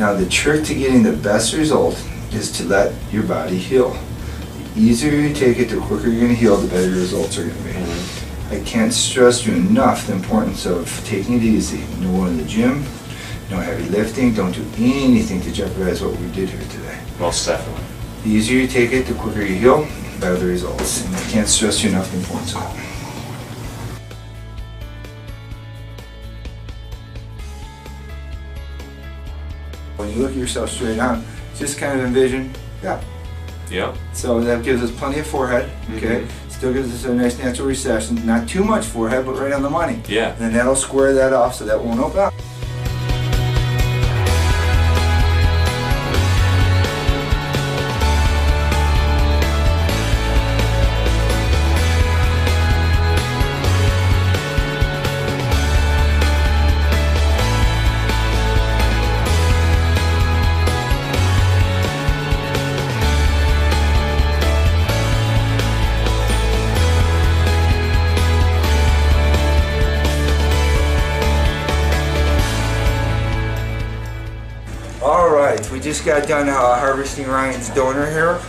Now the trick to getting the best result is to let your body heal. The easier you take it, the quicker you're going to heal, the better your results are going to be. I can't stress to you enough the importance of taking it easy. No going to the gym, no heavy lifting, don't do anything to jeopardize what we did here today. Most definitely. The easier you take it, the quicker you heal, the better the results. And I can't stress to you enough the importance of it. When you look at yourself straight on, just kind of envision, yeah. So that gives us plenty of forehead, okay? Still gives us a nice natural recession. Not too much forehead, but right on the money. Yeah. And then that'll square that off so that won't open up. We just got done harvesting Ryan's donor here.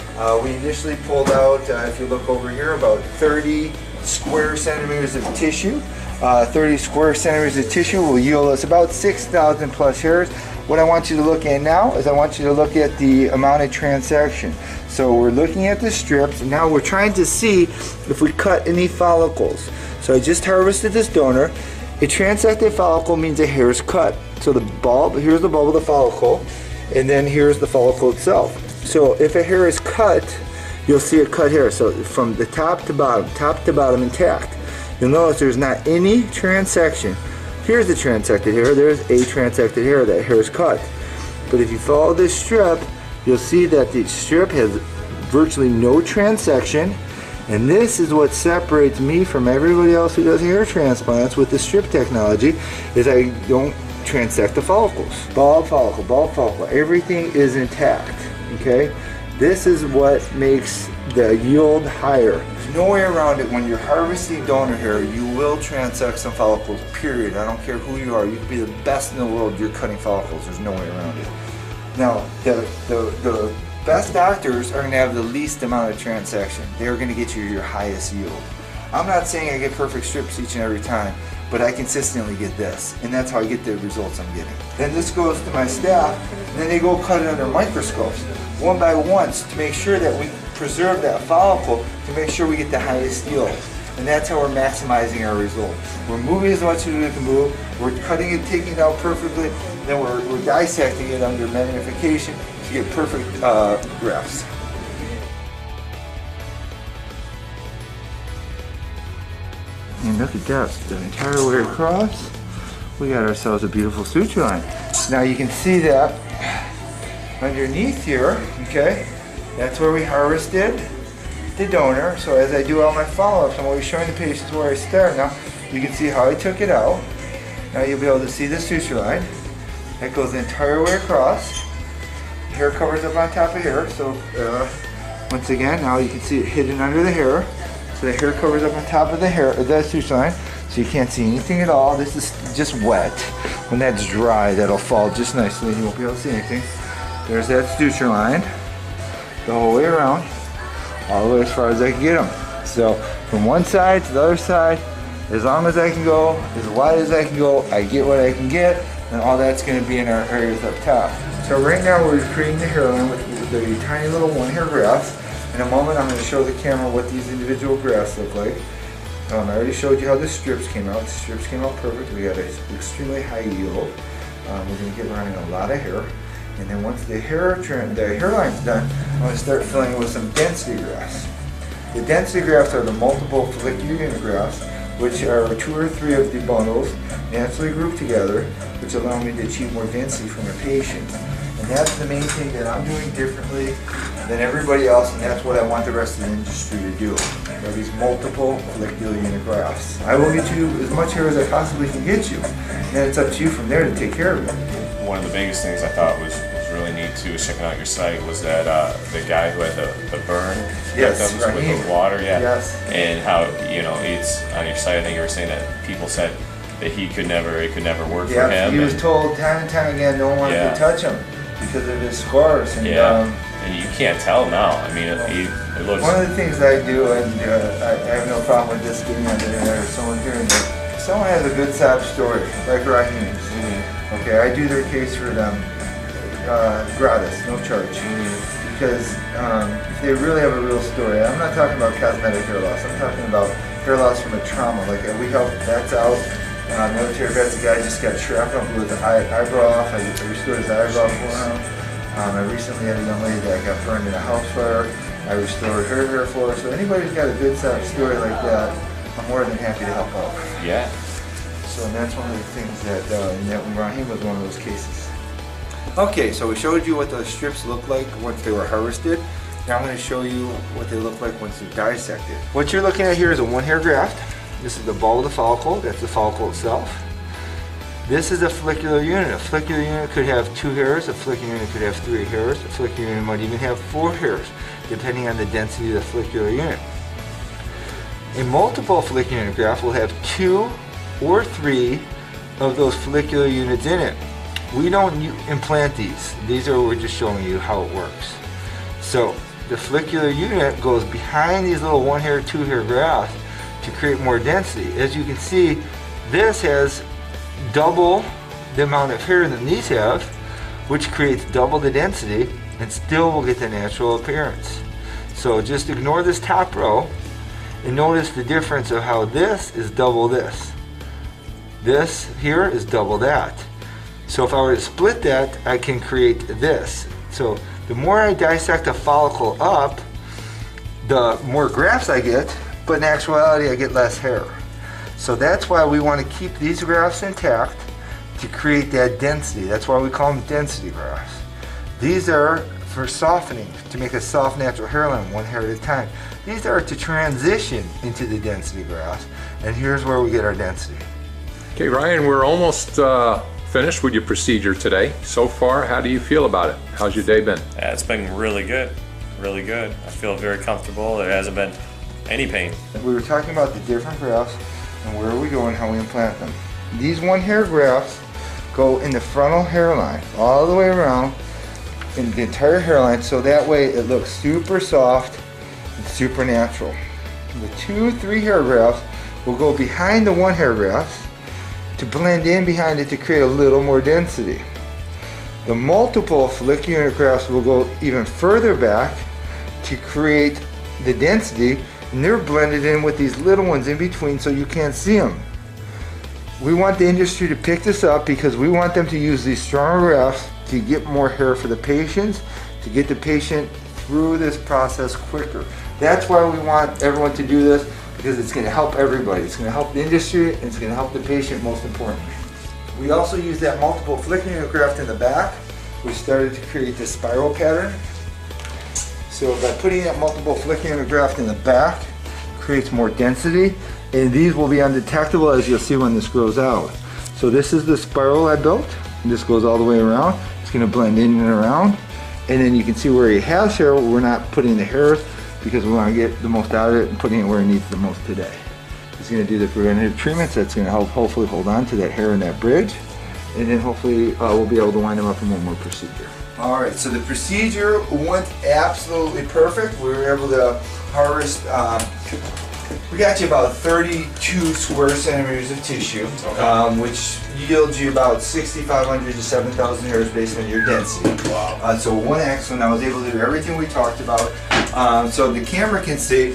We initially pulled out, if you look over here, about 30 square centimeters of tissue. 30 square centimeters of tissue will yield us about 6,000 plus hairs. What I want you to look at now is I want you to look at the amount of transection. So we're looking at the strips, and now we're trying to see if we cut any follicles. So I just harvested this donor. A transected follicle means a hair is cut. So the bulb, here's the bulb of the follicle, and then here's the follicle itself. So if a hair is cut, you'll see a cut hair. So from the top to bottom intact. You'll notice there's not any transection. Here's the transected hair, there's a transected hair, that hair is cut. But if you follow this strip, you'll see that the strip has virtually no transection, and this is what separates me from everybody else who does hair transplants with the strip technology, is I don't transect the follicles. Bulb follicle, everything is intact, okay? This is what makes the yield higher. There's no way around it. When you're harvesting donor hair, you will transect some follicles, period. I don't care who you are. You can be the best in the world, you're cutting follicles. There's no way around it. Now, the best doctors are going to have the least amount of transection. They're going to get you your highest yield. I'm not saying I get perfect strips each and every time, but I consistently get this, and that's how I get the results I'm getting. Then this goes to my staff, and then they go cut it under microscopes, one by one, to make sure that we preserve that follicle, to make sure we get the highest yield. And that's how we're maximizing our result. We're moving as much as we can move, we're cutting it, taking it out perfectly, then we're dissecting it under magnification to get perfect grafts. And look at that, the entire way across, we got ourselves a beautiful suture line. Now you can see that underneath here, okay, that's where we harvested the donor. So as I do all my follow-ups, I'm always showing the patients where I start. Now you can see how I took it out. Now you'll be able to see the suture line. That goes the entire way across. Hair covers up on top of hair, so once again, now you can see it hidden under the hair. So the hair covers up on top of the hair, the suture line, so you can't see anything at all. This is just wet. When that's dry, that'll fall just nicely and you won't be able to see anything. There's that suture line, the whole way around, all the way as far as I can get them. So from one side to the other side, as long as I can go, as wide as I can go, I get what I can get, and all that's going to be in our areas up top. So right now we're creating the hairline with the tiny little one hair grafts. In a moment, I'm going to show the camera what these individual grafts look like. I already showed you how the strips came out. The strips came out perfect. We got an extremely high yield. We're going to get running a lot of hair. And then once the hairline's done, I'm going to start filling it with some density grafts. The density grafts are the multiple follicular unit grafts, which are 2 or 3 of the bundles naturally grouped together, which allow me to achieve more density from a patient. And that's the main thing that I'm doing differently than everybody else, and that's what I want the rest of the industry to do. Are these multiple follicular unit grafts. I will get you as much hair as I possibly can get you, and then it's up to you from there to take care of it. One of the biggest things I thought was really neat too, was checking out your site, was that the guy who had the burn yes, victims with the water, yes. And how, you know, it's on your site, I think you were saying that people said that it could never work for him. He was told time and time again no one wanted to touch him. because it is sparse. And, and you can't tell now. I mean, it looks... One of the things I do, and I have no problem with this being on the internet or someone hearing it, if someone has a good sob story, like Raheem's, okay, I do their case for them gratis, no charge. Because if they really have a real story, I'm not talking about cosmetic hair loss, I'm talking about hair loss from a trauma. Like we help vets out, military vets, a guy just got shrapnel, blew his eyebrow off, I restored his eyebrow for him. I recently had a young lady that got burned in a house fire, I restored her hair for her. So anybody who's got a good sob story like that, I'm more than happy to help out. Yeah. So that's one of the things that Raheem was one of those cases. Okay, so we showed you what those strips look like once they were harvested. Now I'm going to show you what they look like once they're dissected. What you're looking at here is a one-hair graft. This is the bulb of the follicle. That's the follicle itself. This is a follicular unit. A follicular unit could have 2 hairs. A follicular unit could have 3 hairs. A follicular unit might even have 4 hairs, depending on the density of the follicular unit. A multiple follicular unit graft will have 2 or 3 of those follicular units in it. We don't implant these. We're just showing you how it works. So the follicular unit goes behind these little 1-hair, 2-hair grafts to create more density. As you can see, this has double the amount of hair than these have, which creates double the density, and still will get the natural appearance. So just ignore this top row and notice the difference of how this is double this. This here is double that. So if I were to split that, I can create this. So the more I dissect a follicle up, the more grafts I get, but in actuality I get less hair. So that's why we want to keep these grafts intact to create that density. That's why we call them density grafts. These are for softening, to make a soft natural hairline, 1 hair at a time. These are to transition into the density grafts, and here's where we get our density. Okay, Ryan, we're almost finished with your procedure today. So far, how do you feel about it? How's your day been? Yeah, it's been really good. Really good. I feel very comfortable. There hasn't been any pain. We were talking about the different grafts and where we go and how we implant them. These 1-hair grafts go in the frontal hairline all the way around in the entire hairline, so that way it looks super soft and super natural. The 2, 3-hair grafts will go behind the 1-hair grafts to blend in behind it to create a little more density. The multiple follicular unit grafts will go even further back to create the density, and they're blended in with these little ones in between so you can't see them. We want the industry to pick this up because we want them to use these stronger grafts to get more hair for the patients, to get the patient through this process quicker. That's why we want everyone to do this, because it's going to help everybody. It's going to help the industry, and it's going to help the patient most importantly. We also use that multiple follicular unit graft in the back. We started to create this spiral pattern. So by putting that multiple follicular unit graft in the back, creates more density, and these will be undetectable as you'll see when this grows out. So this is the spiral I built, and this goes all the way around. It's going to blend in and around, and then you can see where he has hair. We're not putting the hairs because we want to get the most out of it and putting it where it needs the most today. It's going to do the preventative treatments that's going to help hopefully hold on to that hair in that bridge, and then hopefully we'll be able to wind them up in one more procedure. Alright, so the procedure went absolutely perfect. We were able to harvest, we got you about 32 square centimeters of tissue, which yields you about 6,500 to 7,000 hairs based on your density. Wow. So one excellent. I was able to do everything we talked about. So the camera can see,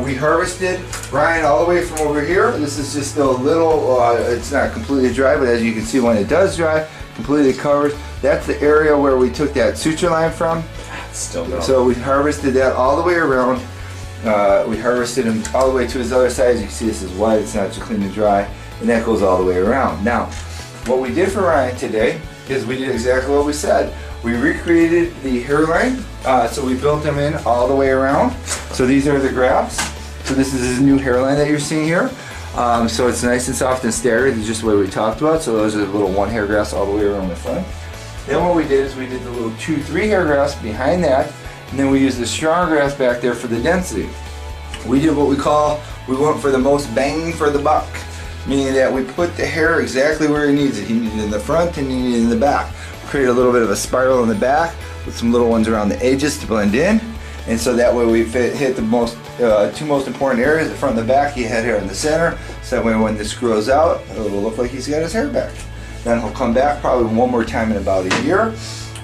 we harvested Ryan all the way from over here. This is just a little, it's not completely dry, but as you can see when it does dry, completely covers. That's the area where we took that suture line from. Still no. So we harvested that all the way around. We harvested him all the way to his other side. As you can see, this is white, it's not just clean and dry, and that goes all the way around. Now, what we did for Ryan today is we did exactly what we said. We recreated the hairline, so we built them in all the way around. So these are the grafts. So this is his new hairline that you're seeing here. So it's nice and soft and staggered, it's just the way we talked about. So those are the little 1-hair grafts all the way around the front. Then what we did is we did the little 2, 3-hair grafts behind that, and then we used the strong grafts back there for the density. We did what we went for the most bang for the buck, meaning that we put the hair exactly where he needs it. He needed it in the front and he needed it in the back. create a little bit of a spiral in the back with some little ones around the edges to blend in. And so that way we hit the two most important areas, the front and the back. He had hair in the center, so that way when this grows out, it'll look like he's got his hair back. Then he'll come back probably one more time in about a year.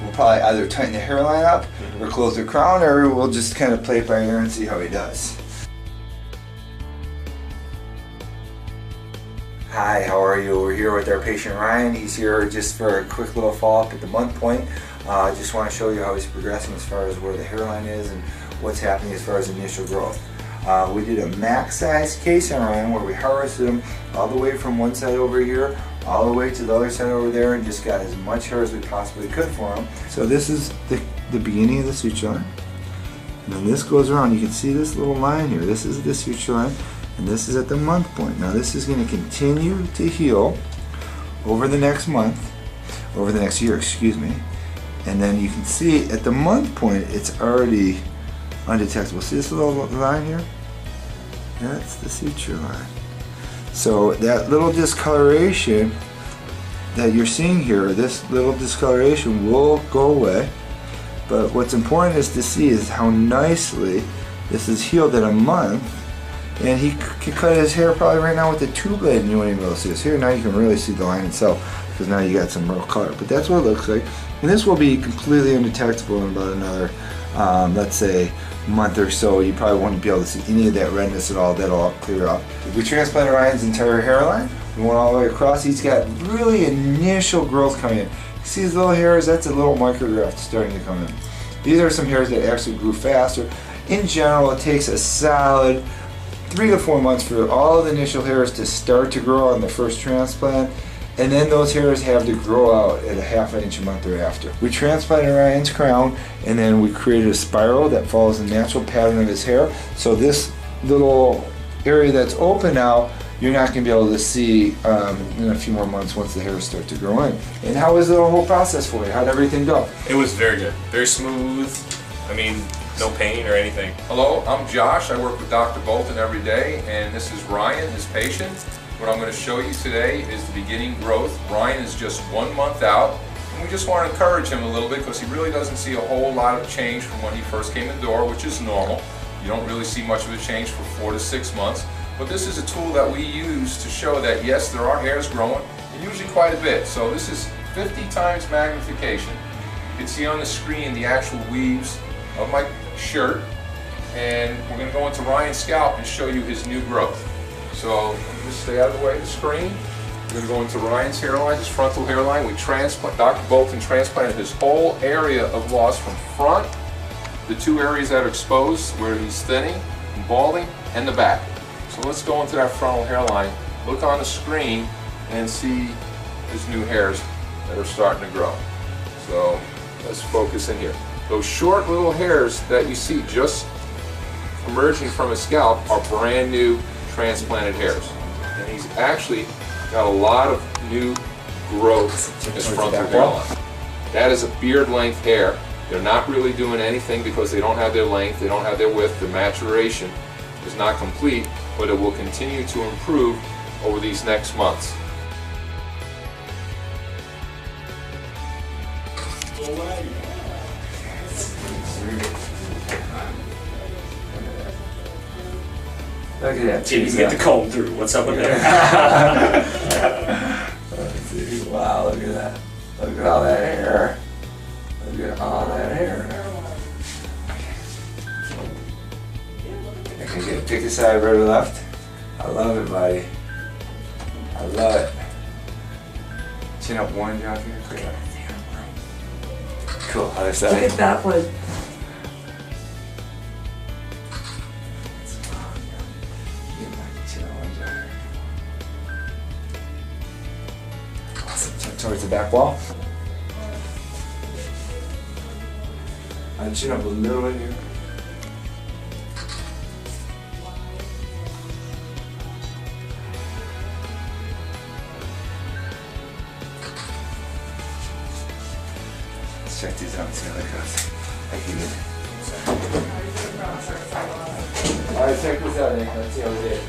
We'll probably either tighten the hairline up or close the crown, or we'll just kind of play it by ear and see how he does. Hi, how are you? We're here with our patient Ryan. He's here just for a quick little follow-up at the month point. I just want to show you how he's progressing as far as where the hairline is and what's happening as far as initial growth. We did a max size case on Ryan where we harvested him all the way from one side over here all the way to the other side over there and just got as much hair as we possibly could for him. So this is the beginning of the suture line. And then this goes around. You can see this little line here. This is the suture line and this is at the month point. Now this is going to continue to heal over the next month, over the next year, excuse me. And then you can see at the month point it's already undetectable. See this little line here? That's the suture line. So that little discoloration that you're seeing here, this little discoloration will go away. But what's important is to see is how nicely this is healed in a month. And he could cut his hair probably right now with a 2-blade and you won't even be able to see his hair. Now you can really see the line itself because now you got some real color. But that's what it looks like. And this will be completely undetectable in about another, let's say, month or so. You probably won't be able to see any of that redness at all. That'll all clear up. We transplanted Ryan's entire hairline. We went all the way across. He's got really initial growth coming in. See his little hairs? That's a little micrograft starting to come in. These are some hairs that actually grew faster. In general, it takes a solid 3 to 4 months for all the initial hairs to start to grow on the first transplant. And then those hairs have to grow out at a ½ inch a month thereafter. We transplanted Ryan's crown and then we created a spiral that follows the natural pattern of his hair. So this little area that's open now, you're not going to be able to see in a few more months once the hairs start to grow in. And how was the whole process for you? How did everything go? It was very good. Very smooth. I mean, no pain or anything. Hello, I'm Josh. I work with Dr. Bolton every day, and this is Ryan, his patient. What I'm going to show you today is the beginning growth. Ryan is just 1 month out, and we just want to encourage him a little bit because he really doesn't see a whole lot of change from when he first came in the door, which is normal. You don't really see much of a change for 4 to 6 months, but this is a tool that we use to show that yes, there are hairs growing, and usually quite a bit. So this is 50 times magnification. You can see on the screen the actual weaves of my shirt, and we're going to go into Ryan's scalp and show you his new growth. So just stay out of the way of the screen. We're going to go into Ryan's hairline, his frontal hairline. Dr. Bolton transplanted his whole area of loss from front, the 2 areas that are exposed where he's thinning and balding, and the back. So let's go into that frontal hairline, look on the screen, and see his new hairs that are starting to grow. So let's focus in here. Those short little hairs that you see just emerging from his scalp are brand new transplanted hairs. And he's actually got a lot of new growth in his frontal hairline. That is a beard length hair. They're not really doing anything because they don't have their length, they don't have their width, the maturation is not complete, but it will continue to improve over these next months. Look at that. Jimmy's get the comb through. What's up with there? Let's see. Wow, look at that. Look at all that hair. Look at all that hair. Okay, pick a side, right or left. I love it, buddy. I love it. Chin up one, Josh. Cool. Other side. Look at that one. Towards the back wall. I chin up a little bit here. Let's check these out and see how that goes. Thank you. Alright, check this out, Nick. Let's see how we did.